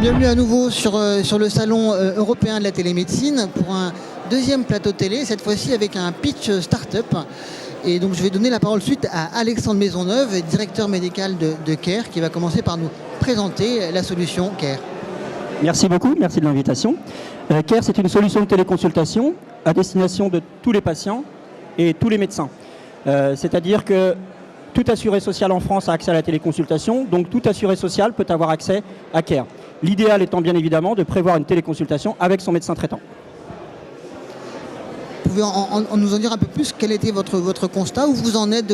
Bienvenue à nouveau sur le salon européen de la télémédecine pour un deuxième plateau télé, cette fois-ci avec un pitch start-up. Et donc je vais donner la parole suite à Alexandre Maisonneuve, directeur médical de CARE, qui va commencer par nous présenter la solution CARE. Merci beaucoup, merci de l'invitation. CARE, c'est une solution de téléconsultation à destination de tous les patients et tous les médecins. C'est-à-dire que tout assuré social en France a accès à la téléconsultation, donc tout assuré social peut avoir accès à CARE. L'idéal étant bien évidemment de prévoir une téléconsultation avec son médecin traitant. Vous pouvez nous en dire un peu plus? Quel était votre constat? Où vous en êtes de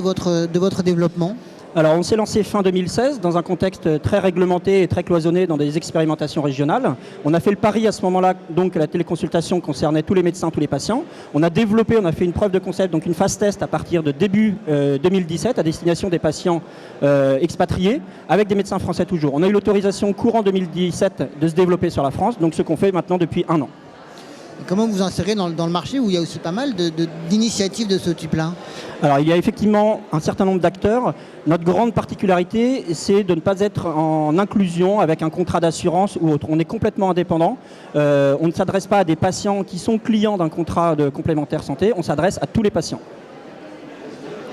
votre développement? Alors on s'est lancé fin 2016 dans un contexte très réglementé et très cloisonné dans des expérimentations régionales. On a fait le pari à ce moment-là donc que la téléconsultation concernait tous les médecins, tous les patients. On a développé, on a fait une preuve de concept, donc une phase test à partir de début 2017 à destination des patients expatriés avec des médecins français toujours. On a eu l'autorisation courant 2017 de se développer sur la France, donc ce qu'on fait maintenant depuis 1 an. Comment vous insérez dans le marché où il y a aussi pas mal d'initiatives de ce type-là? Alors il y a effectivement un certain nombre d'acteurs. Notre grande particularité, c'est de ne pas être en inclusion avec un contrat d'assurance ou autre. On est complètement indépendant. On ne s'adresse pas à des patients qui sont clients d'un contrat de complémentaire santé. On s'adresse à tous les patients.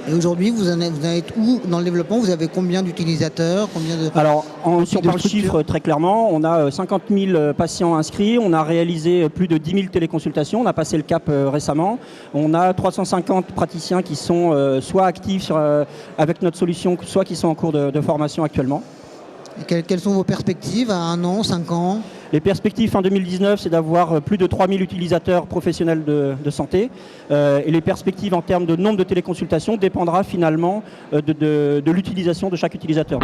Et aujourd'hui, vous en êtes où dans le développement? Vous avez combien d'utilisateurs? Alors, si on parle chiffres très clairement, on a 50 000 patients inscrits, on a réalisé plus de 10 000 téléconsultations, on a passé le cap récemment. On a 350 praticiens qui sont soit actifs avec notre solution, soit qui sont en cours de formation actuellement. Et quelles sont vos perspectives à 1 an, 5 ans? Les perspectives fin 2019, c'est d'avoir plus de 3 000 utilisateurs professionnels de santé. Et les perspectives en termes de nombre de téléconsultations dépendra finalement de l'utilisation de chaque utilisateur.